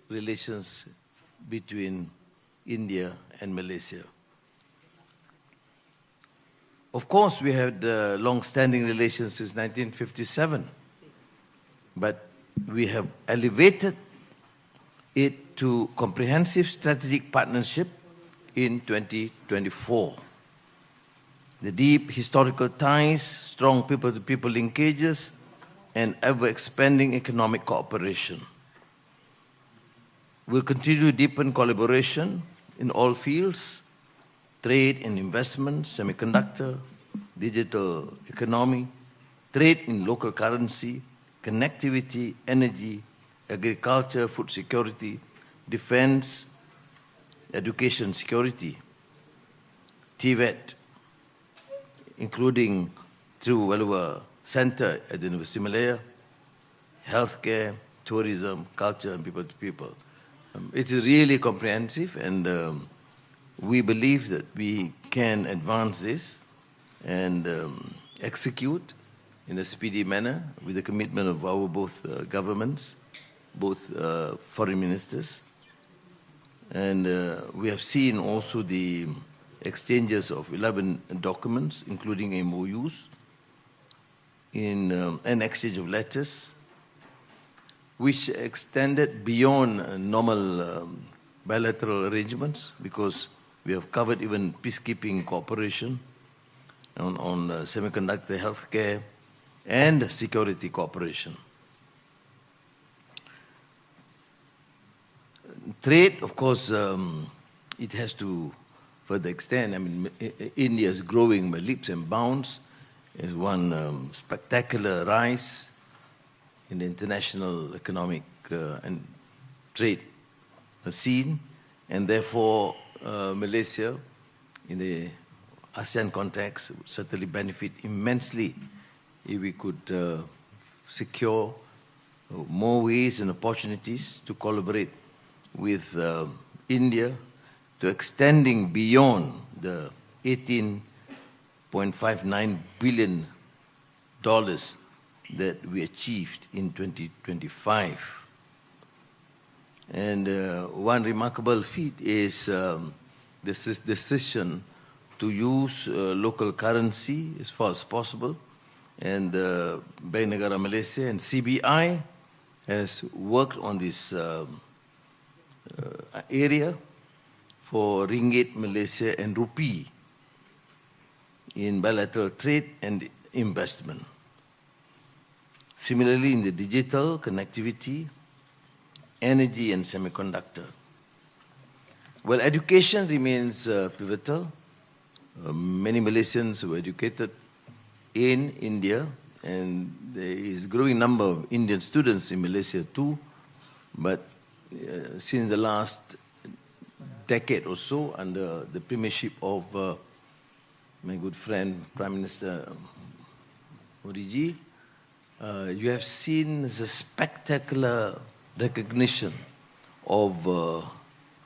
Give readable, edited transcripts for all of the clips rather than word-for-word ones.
relations between India and Malaysia. Of course, we had long-standing relations since 1957, but we have elevated it to comprehensive strategic partnership in 2024. The deep historical ties, strong people-to-people linkages, and ever-expanding economic cooperation. We'll continue to deepen collaboration in all fields: trade and investment, semiconductor, digital economy, trade in local currency, connectivity, energy, agriculture, food security, defense, education security, TVET, including through Walua Center at the University of Malaya, healthcare, tourism, culture, and people-to-people. It is really comprehensive, and we believe that we can advance this and execute in a speedy manner with the commitment of our both governments, both foreign ministers. And we have seen also the exchanges of 11 documents, including MOUs, in an exchange of letters, which extended beyond normal bilateral arrangements, because we have covered even peacekeeping cooperation on semiconductor, healthcare, and security cooperation. Trade, of course, it has to further extend. I mean, India is growing by leaps and bounds. There's one spectacular rise in the international economic and trade scene, and therefore Malaysia, in the ASEAN context, would certainly benefit immensely if we could secure more ways and opportunities to collaborate with India, to extending beyond the $18.59 billion that we achieved in 2025. And one remarkable feat is this decision to use local currency as far as possible. And Bank Negara Malaysia and CBI has worked on this area for ringgit Malaysia and rupee in bilateral trade and investment. Similarly, in the digital connectivity, energy, and semiconductor. Well, education remains pivotal. Many Malaysians were educated in India, and there is a growing number of Indian students in Malaysia too. But since the last decade or so, under the premiership of my good friend, Prime Minister Modi, you have seen the spectacular recognition of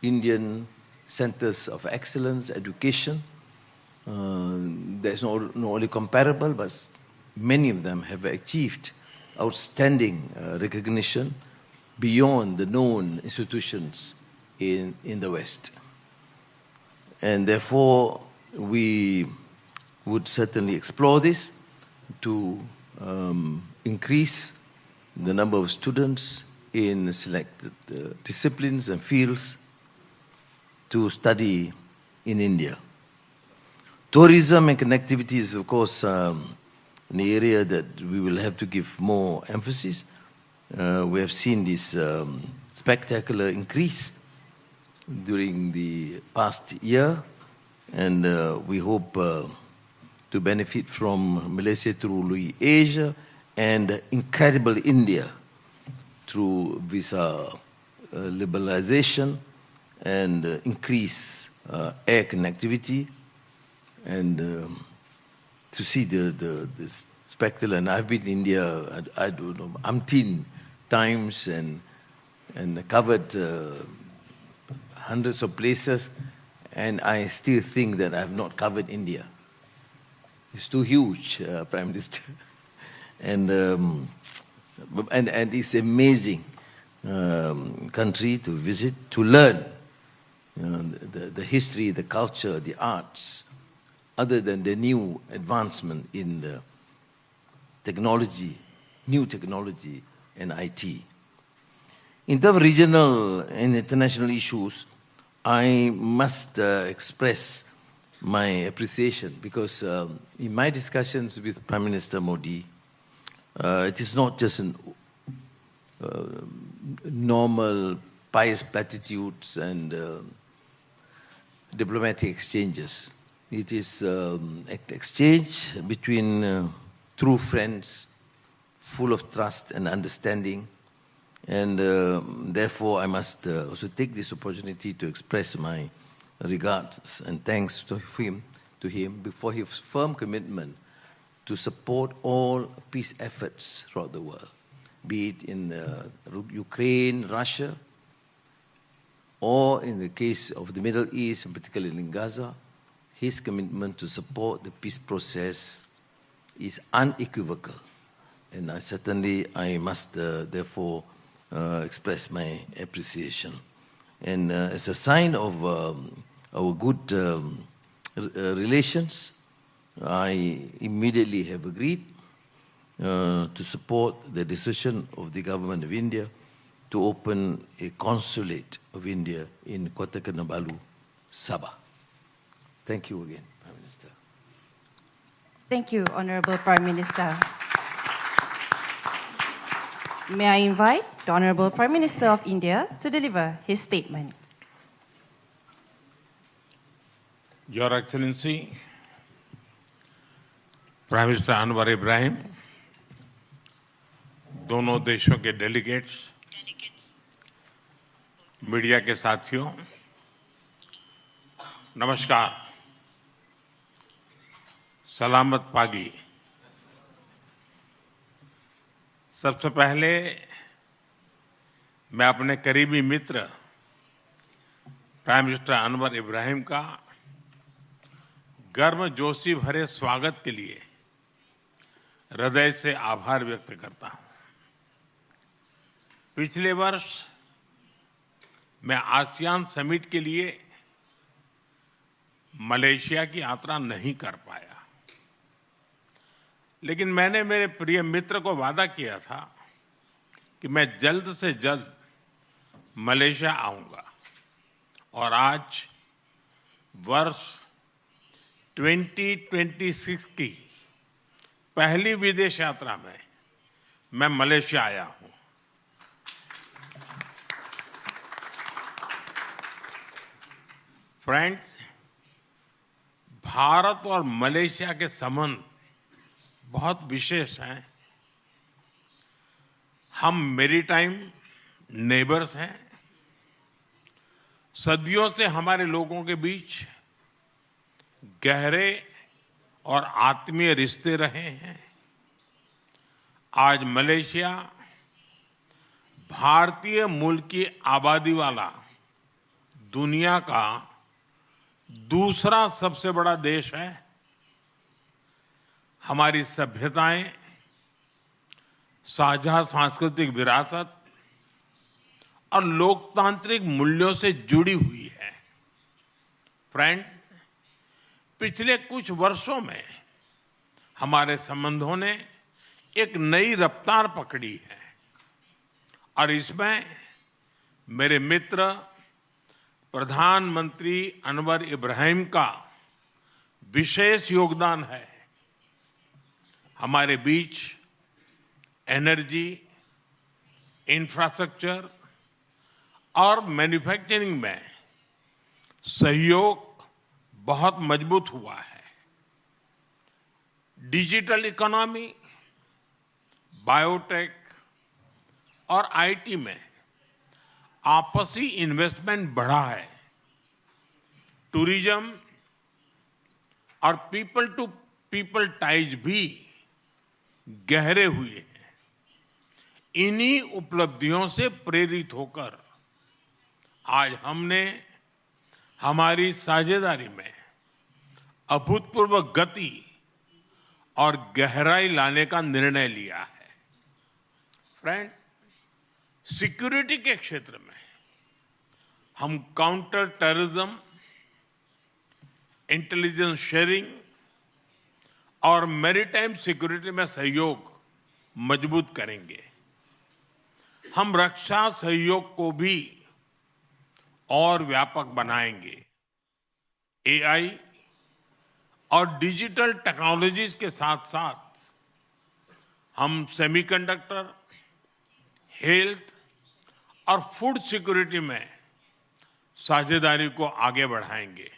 Indian centers of excellence, education. There's not only comparable, but many of them have achieved outstanding recognition beyond the known institutions in the West. And therefore, we would certainly explore this to increase the number of students in selected disciplines and fields to study in India. Tourism and connectivity is, of course, an area that we will have to give more emphasis. We have seen this spectacular increase during the past year, and we hope to benefit from Malaysia through Louis Asia and incredible India through visa liberalization and increase air connectivity, and to see this spectacle. And I've been in India, I don't know, umpteen times, and covered hundreds of places, and I still think that I have not covered India. It's too huge, Prime Minister. And it's amazing country to visit, to learn the history, the culture, the arts, other than the new advancement in the technology, new technology and IT. In terms of regional and international issues, I must express my appreciation because in my discussions with Prime Minister Modi, it is not just an normal pious platitudes and diplomatic exchanges. It is an exchange between true friends, full of trust and understanding. And therefore, I must also take this opportunity to express my regards and thanks to him for his firm commitment to support all peace efforts throughout the world, be it in Ukraine, Russia, or in the case of the Middle East, and particularly in Gaza. His commitment to support the peace process is unequivocal. And I must therefore express my appreciation. And as a sign of our good relations, I immediately have agreed to support the decision of the government of India to open a consulate of India in Kota Kinabalu, Sabah. Thank you again, Prime Minister. Thank you, Honorable Prime Minister. May I invite the Honorable Prime Minister of India to deliver his statement. Your Excellency, Prime Minister Anwar Ibrahim, दोनों देशों के delegates, media के साथियों, नमस्कार, सलामत पागी। सबसे पहले मैं अपने करीबी मित्र प्राइम मिनिस्टर अनवर इब्राहिम का गर्मजोशी भरे स्वागत के लिए हृदय से आभार व्यक्त करता हूं। पिछले वर्ष मैं आसियान समिट के लिए मलेशिया की यात्रा नहीं कर पाया, लेकिन मैंने मेरे प्रिय मित्र को वादा किया था कि मैं जल्द से जल्द मलेशिया आऊंगा। और आज वर्ष 2026 की पहली विदेश यात्रा में मैं मलेशिया आया हूं। फ्रेंड्स, भारत और मलेशिया के संबंध बहुत विशेष हैं। हम मैरीटाइम नेबर्स हैं। सदियों से हमारे लोगों के बीच गहरे और आत्मीय रिश्ते रहे हैं। आज मलेशिया भारतीय मूल की आबादी वाला दुनिया का दूसरा सबसे बड़ा देश है। हमारी सभ्यताएं, साझा सांस्कृतिक विरासत और लोकतांत्रिक मूल्यों से जुड़ी हुई है। फ्रेंड्स, पिछले कुछ वर्षों में हमारे संबंधों ने एक नई रफ्तार पकड़ी है और इसमें मेरे मित्र प्रधानमंत्री अनवर इब्राहिम का विशेष योगदान है। हमारे बीच एनर्जी, इंफ्रास्ट्रक्चर और मैन्युफैक्चरिंग में सहयोग बहुत मजबूत हुआ है। डिजिटल इकोनॉमी, बायोटेक और आईटी में आपसी इन्वेस्टमेंट बढ़ा है। टूरिज्म और पीपल टू पीपल टाइज भी गहरे हुए हैं। इन्हीं उपलब्धियों से प्रेरित होकर आज हमने हमारी साझेदारी में अभूतपूर्व गति और गहराई लाने का निर्णय लिया है। फ्रेंड्स, सिक्योरिटी के क्षेत्र में हम काउंटर टेररिज्म, इंटेलिजेंस शेयरिंग और मैरीटाइम सिक्योरिटी में सहयोग मजबूत करेंगे। हम रक्षा सहयोग को भी और व्यापक बनाएंगे। एआई और डिजिटल टेक्नोलॉजीज के साथ साथ हम सेमीकंडक्टर, हेल्थ और फूड सिक्योरिटी में साझेदारी को आगे बढ़ाएंगे।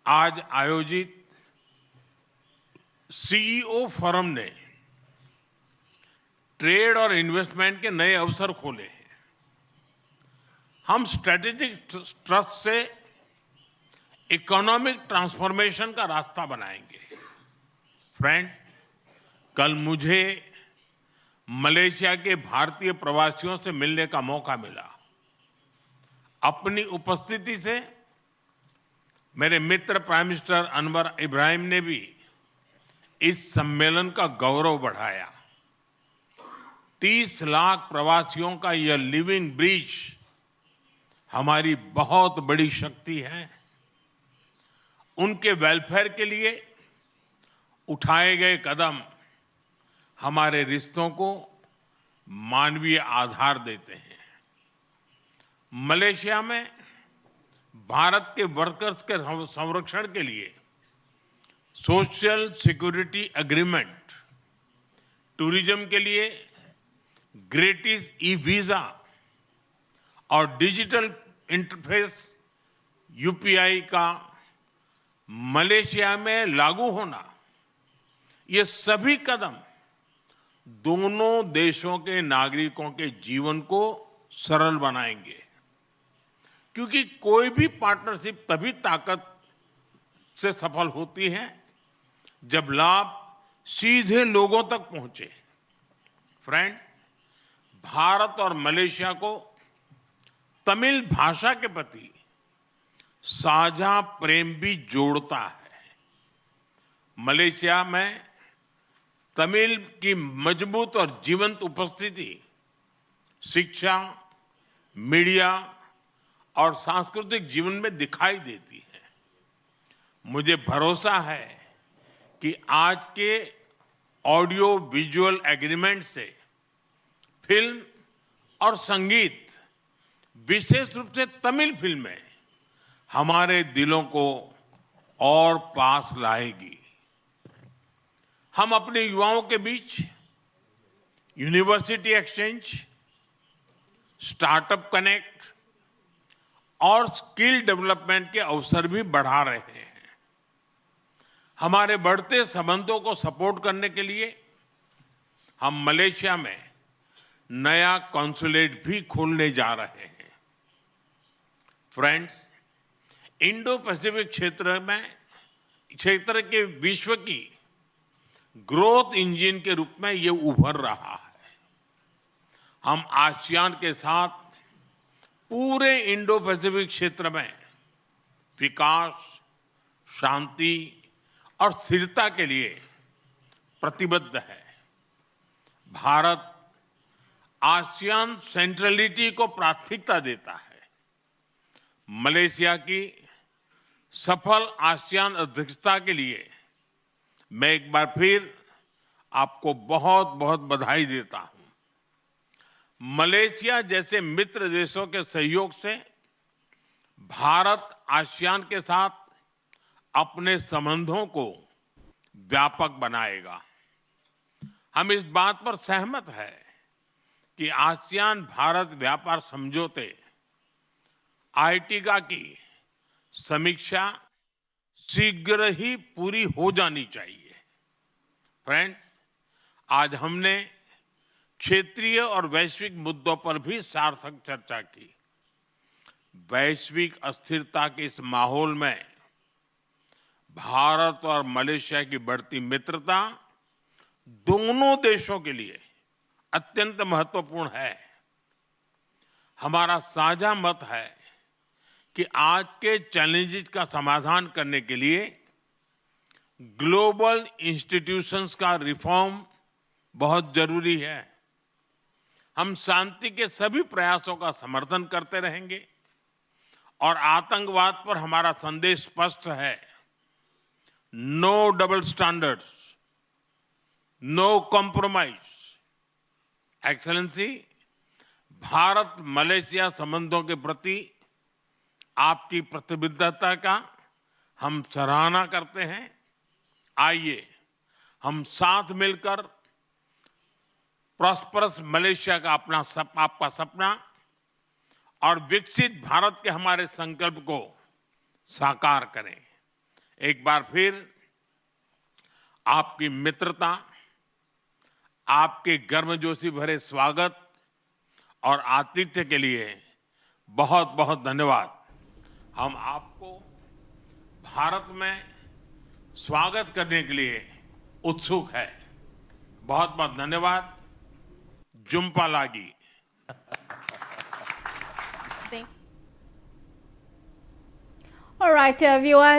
आज आयोजित सीईओ फोरम ने ट्रेड और इन्वेस्टमेंट के नए अवसर खोले हैं। हम स्ट्रेटेजिक ट्रस्ट से इकोनॉमिक ट्रांसफॉर्मेशन का रास्ता बनाएंगे। फ्रेंड्स, कल मुझे मलेशिया के भारतीय प्रवासियों से मिलने का मौका मिला। अपनी उपस्थिति से मेरे मित्र प्राइम मिनिस्टर अनवर इब्राहिम ने भी इस सम्मेलन का गौरव बढ़ाया। 30 लाख प्रवासियों का यह लिविंग ब्रिज हमारी बहुत बड़ी शक्ति है। उनके वेलफेयर के लिए उठाए गए कदम हमारे रिश्तों को मानवीय आधार देते हैं। मलेशिया में भारत के वर्कर्स के संरक्षण के लिए सोशल सिक्योरिटी एग्रीमेंट, टूरिज्म के लिए ग्रेटिस ई वीजा और डिजिटल इंटरफेस यूपीआई का मलेशिया में लागू होना, ये सभी कदम दोनों देशों के नागरिकों के जीवन को सरल बनाएंगे। क्योंकि कोई भी पार्टनरशिप तभी ताकत से सफल होती है जब लाभ सीधे लोगों तक पहुंचे। फ्रेंड्स, भारत और मलेशिया को तमिल भाषा के प्रति साझा प्रेम भी जोड़ता है। मलेशिया में तमिल की मजबूत और जीवंत उपस्थिति शिक्षा, मीडिया और सांस्कृतिक जीवन में दिखाई देती है। मुझे भरोसा है कि आज के ऑडियो विजुअल एग्रीमेंट से फिल्म और संगीत, विशेष रूप से तमिल फिल्में, हमारे दिलों को और पास लाएगी। हम अपने युवाओं के बीच यूनिवर्सिटी एक्सचेंज, स्टार्टअप कनेक्ट और स्किल डेवलपमेंट के अवसर भी बढ़ा रहे हैं। हमारे बढ़ते संबंधों को सपोर्ट करने के लिए हम मलेशिया में नया कॉन्सुलेट भी खोलने जा रहे हैं। फ्रेंड्स, इंडो पैसिफिक क्षेत्र के विश्व की ग्रोथ इंजन के रूप में ये उभर रहा है। हम आसियान के साथ पूरे इंडो पैसिफिक क्षेत्र में विकास, शांति और स्थिरता के लिए प्रतिबद्ध है। भारत आसियान सेंट्रलिटी को प्राथमिकता देता है। मलेशिया की सफल आसियान अध्यक्षता के लिए मैं एक बार फिर आपको बहुत बहुत बधाई देता हूं। मलेशिया जैसे मित्र देशों के सहयोग से भारत आसियान के साथ अपने संबंधों को व्यापक बनाएगा। हम इस बात पर सहमत हैं कि आसियान भारत व्यापार समझौते आर्टिगा की समीक्षा शीघ्र ही पूरी हो जानी चाहिए। फ्रेंड्स, आज हमने क्षेत्रीय और वैश्विक मुद्दों पर भी सार्थक चर्चा की। वैश्विक अस्थिरता के इस माहौल में भारत और मलेशिया की बढ़ती मित्रता दोनों देशों के लिए अत्यंत महत्वपूर्ण है। हमारा साझा मत है कि आज के चैलेंजेस का समाधान करने के लिए ग्लोबल इंस्टीट्यूशंस का रिफॉर्म बहुत जरूरी है। हम शांति के सभी प्रयासों का समर्थन करते रहेंगे और आतंकवाद पर हमारा संदेश स्पष्ट है। No double standards, no compromise. Excellency, Bharat Malaysia संबंधों के प्रति आपकी प्रतिबद्धता का हम सराहना करते हैं। आइए हम साथ मिलकर प्रॉस्परस मलेशिया का आपका सपना और विकसित भारत के हमारे संकल्प को साकार करें। एक बार फिर आपकी मित्रता, आपके गर्मजोशी भरे स्वागत और आतिथ्य के लिए बहुत बहुत धन्यवाद। हम आपको भारत में स्वागत करने के लिए उत्सुक है। बहुत बहुत धन्यवाद। जुम्पा लागी। Thank All right, viewers.